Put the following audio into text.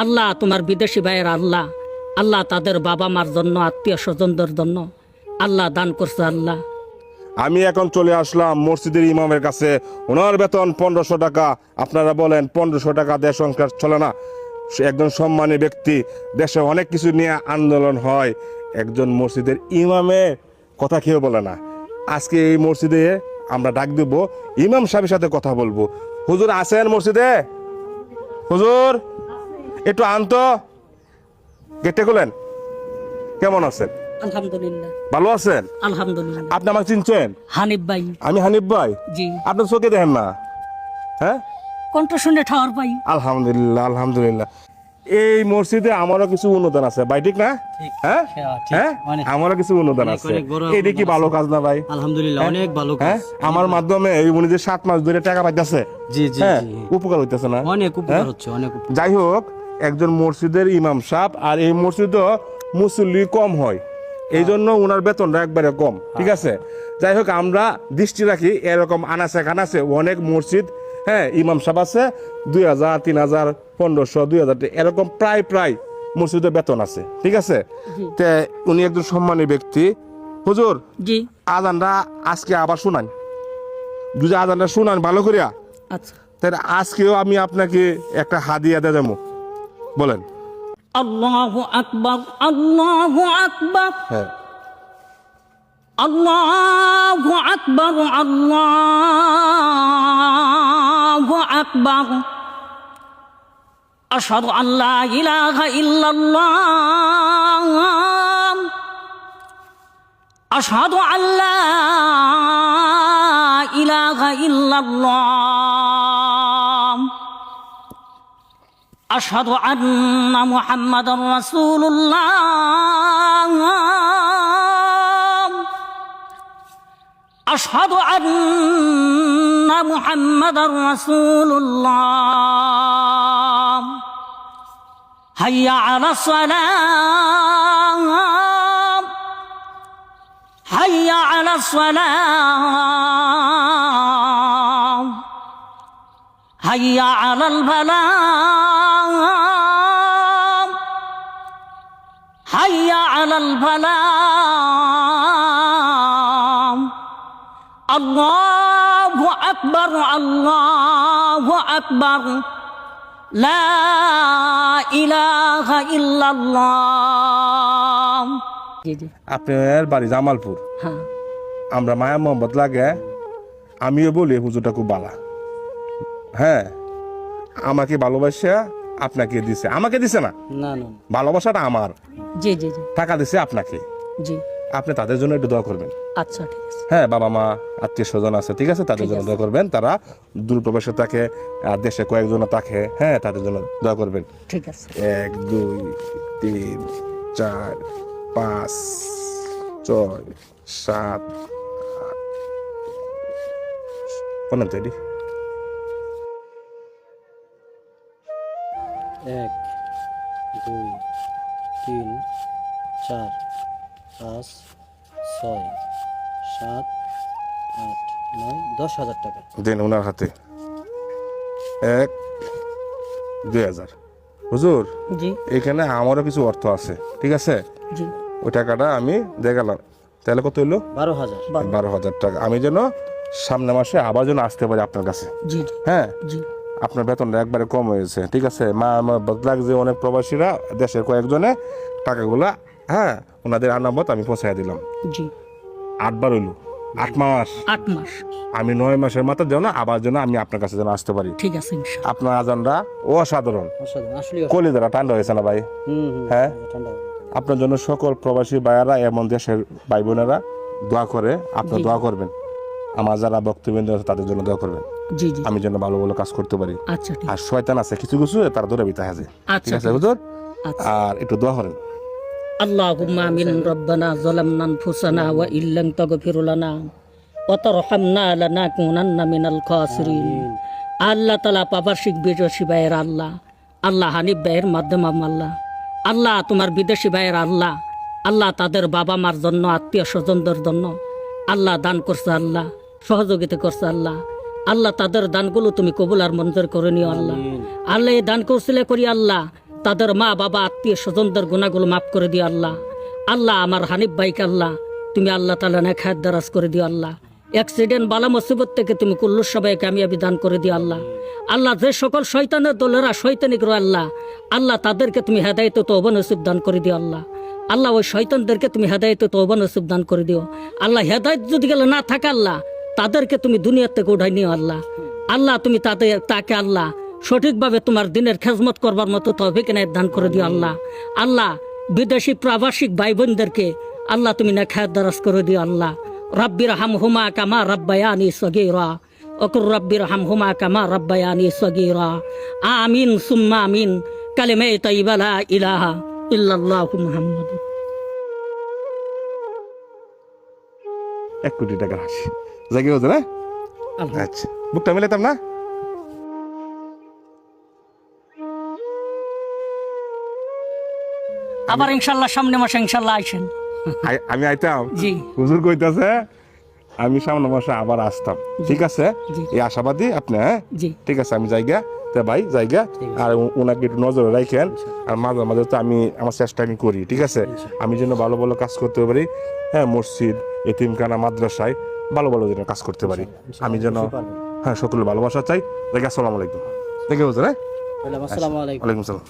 আল্লাহ তোমার বিদেশি ভাইয়ের আল্লাহ, আল্লাহ তাদের বাবা মার জন্য, আত্মীয় স্বজনদের জন্য আল্লাহ দান করছে আল্লাহ। আমি এখন চলে আসলাম মসজিদের ইমামের কাছে। ওনার বেতন 1500 টাকা। আপনারা বলেন 1500 টাকা দেশ সংসার চলে না? সে একজন সম্মানী ব্যক্তি, দেশে অনেক কিছু নিয়ে আন্দোলন হয়, একজন মসজিদের ইমামের কথা কেউ বলে না। আজকে এই মসজিদে আমরা ডাক দেব, ইমাম সাহেবের সাথে কথা বলবো। হুজুর আছেন মসজিদে? হুজুর একটু আনতো, গেটে খুলেন। কেমন আছেন? আলহামদুলিল্লাহ। ভালো আছেন? আলহামদুলিল্লাহ। আপনি আমাকে চিনছেন? হানিফ ভাই। আমি হানিফ ভাই। জি। আপনার চোখে দেখেন না? হ্যাঁ, কণ্ঠ শুনে ঠাওয়ার পাই। আলহামদুলিল্লাহ আলহামদুলিল্লাহ। এই মসজিদে আমারও কিছু অনুদান আছে ভাই, ঠিক না? হ্যাঁ হ্যাঁ, আমারও কিছু অনুদান আছে। এটা কি ভালো কাজ না ভাই? আলহামদুলিল্লাহ, অনেক ভালো কাজ। হ্যাঁ, আমার মাধ্যমে এই উনি যে 7 মাস ধরে টাকা পাইতেছে, জি জি হ্যাঁ, জি। উপকার হইতেছে না? অনেক উপকার হচ্ছে, অনেক উপকার। যাই হোক, একজন মসজিদের ইমাম সাহেব, আর এই মসজিদও মুসল্লি কম হয়, এই জন্য ওনার বেতনটা একবারে কম, ঠিক আছে? যাই হোক, আমরা দৃষ্টি রাখি এরকম আনাচে কানাচে অনেক মসজিদ, হ্যাঁ, ইমাম সাহেব আছে 2000, 3000, 1500, 2000 এরকম প্রায় মসজিদের বেতন আছে, ঠিক আছে? তে উনি একজন সম্মানী ব্যক্তি। হুজুর, জি। আজানটা আজকে আবার শুনান, যদি আজানটা শুনান ভালো করিয়া, আচ্ছা। তাহলে আজকেও আমি আপনাকে একটা হাদিয়া দিয়ে দেবো। বলেন। আল্লাহু আকবার, আল্লাহু আকবার, হ্যাঁ, আল্লাহু আকবার, আল্লাহু আকবার। আশহাদু আল্লা ইলাহা ইল্লাল্লাহ, আশহাদু আল্লা ইলাহা ইল্লাল্লাহ, আশহাদু আন্না মুহাম্মাদার রাসূলুল্লাহ, আশহাদু আন্না মুহাম্মাদার রাসূলুল্লাহ। হাইয়া আলাস সালাহ, হাইয়া আলাস সালাহ, হাইয়া আলাল ফালাহ, হাইয়া আলাল ফালাহ। আল্লাহু আকবার, আল্লাহু আকবার, লা ইলাহা ইল্লাল্লাহ। জি জি। আপনার বাড়ি জামালপুর। হ্যাঁ। আমরা মায়া মোহাম্মদ লাগে, আমিও বলি হুজুরটা খুব বালা। হ্যাঁ, আমাকে ভালোবাসা আপনাকে দিছে, আমাকে দিছে না, না না, ভালোবাসাটা আমার। জি জি জি। টাকা দিছে আপনাকে, জি। আপনি তাদের জন্য একটু দোয়া করবেন। আচ্ছা, ঠিক আছে। হ্যাঁ, বাবা মা আত্মীয় স্বজন আছে, ঠিক আছে, তাদের জন্য দোয়া করবেন। তারা দূরপ্রবাসে থাকে, আর দেশে কয়েকজন থাকে, হ্যাঁ, তাদের জন্য দোয়া করবেন। ঠিক আছে। 1 2 3 4 5 6 7 কোন তৈরি? 1 2 3 4 5 6 7 8 9 10,000 টাকা। দেন ওনার হাতে 1 2000। হুজুর, জি এখানে আমারও কিছু অর্থ আছে, ঠিক আছে? জি। ওই টাকাটা আমি দিয়ে গেলাম, তাহলে কত হইলো? 12,000। 12,000 টাকা। আমি যেন সামনে মাসে আবার যেন আসতে পারি আপনার কাছে। জি জি হ্যাঁ, জি। আপনার বেতনটা একবারে কম হয়েছে, ঠিক আছে? মা আমার লাগছে অনেক প্রবাসীরা দেশের কয়েকজনে টাকাগুলা, হ্যাঁ, ওনাদের আনামত আমি পৌঁছাই দিলাম। জি। 8 বার হইলো, 8 মাস। 8 মাস। আমি 9 মাসের মাথা যেন আবার যেন আমি আপনার কাছে যেন আসতে পারি। ঠিক আছে ইনশাআল্লাহ। আপনার আজানটা অসাধারণ, অসাধারণ, আসলে কলিজাটা ঠান্ডা হয়েছে না ভাই? হ্যাঁ, ঠান্ডা। আপনার জন্য সকল প্রবাসী ভাইয়ারা এবং দেশের ভাই বোনেরা দোয়া করে, আপনি দোয়া করবেন। আমার যারা বক্তব্য আছে তাদের জন্য দোয়া করবেন, জি জি। আমি যেন ভালো ভালো কাজ করতে পারি। আচ্ছা, ঠিক আর শয়তান আছে কিছু কিছু, তারা ধরে বিতা আছে, আচ্ছা, ঠিক আছে ঠিক হুজুর? আচ্ছা। আর একটু দোয়া করেন। আল্লাহুম্মা আমিন। রব্বানা যালামনা আনফুসানা ওয়া ইল্লাম তাগফির লানা ওয়া তারহামনা লানাকুনান্না মিনাল খাসিরিন। আল্লাহ তাআলা প্রবাসী বিদেশি ভাইয়ের আল্লাহ, আল্লাহ হানিফ ভাইয়ের মাধ্যমে আল্লাহ, আল্লাহ তোমার বিদেশি ভাইয়ের আল্লাহ, আল্লাহ তাদের বাবা মার জন্য, আত্মীয় স্বজনদের জন্য আল্লাহ দান করছে, আল্লাহ সহযোগিতা করছে, আল্লাহ আল্লাহ তাদের দানগুলো তুমি কবুল আর মঞ্জুর করে নিও আল্লাহ। আল্লাহ এই দান করছিলে করি আল্লাহ তাদের মা বাবা আত্মীয় স্বজনদের গুণাগুলো মাফ করে দিও আল্লাহ। আল্লাহ আমার হানিফ ভাইকে আল্লাহ তুমি আল্লাহ তাআলা নেখায়াত দারাজ করে দিও আল্লাহ। অ্যাক্সিডেন্ট বালা মুসিবত থেকে তুমি কুল্লু সবাই কামিয়াবি দান করে দিও আল্লাহ। আল্লাহ যে সকল শয়তানের দলেরা শয়তানিক রো আল্লাহ, আল্লাহ তাদেরকে তুমি হেদায়েত তওবা নসিব দান করে দিও আল্লাহ। আল্লাহ ওই শয়তানদেরকে তুমি হেদায়েত তওবা নসিব দান করে দিও আল্লাহ। হেদায়েত যদি গেলে না থাকে আল্লাহ, তাদেরকে তুমি দুনিয়া থেকে উঠাই নিও আল্লাহ। আল্লাহ তুমি তাকে আল্লাহ সঠিকভাবে তোমার দিনের খেজমত করবার মতো তৌফিক ইনায়েত দান করে দিও আল্লাহ। আল্লাহ বিদেশি প্রবাসিক ভাই বোনদেরকে আল্লাহ তুমি নেখায়াত দারাজ করে দিও আল্লাহ। রাব্বির হামহুমা কামা রাব্বায়ানি সগীরা ওকুর রাব্বির হামহুমা কামা রাব্বায়ানি সগীরা। আমিন সুম্মা আমিন। কালিমে তাইয়্যিবা লা ইলাহা ইল্লাল্লাহু মুহাম্মাদুর। 1 কোটি টাকার হাসি জায়গা হতো না? আচ্ছা, বুকটা মিলাইতাম না? আবার ইনশাল্লাহ সামনে মাসে ইনশাল্লাহ আইসেন। আমি আইতাম, জি হুজুর কইতাছে আমি সামনে মাসে আবার আসতাম। ঠিক আছে, জি। এই আশাবাদী আপনি। হ্যাঁ জি ঠিক আছে, আমি জায়গা তে ভাই জায়গা, আর ওনাকে একটু নজরে রাখেন। আর মাঝে মাঝে তো আমি আমার চেষ্টা আমি করি। ঠিক আছে, আমি যেন ভালো ভালো কাজ করতে পারি। হ্যাঁ, মসজিদ, এতিমখানা, মাদ্রাসায় ভালো ভালো যেন কাজ করতে পারি। আমি যেন হ্যাঁ সকলের ভালোবাসা চাই। দেখে আসসালামু আলাইকুম। দেখে বুঝলেন? আসসালামু আলাইকুম। ওয়ালাইকুম সালাম।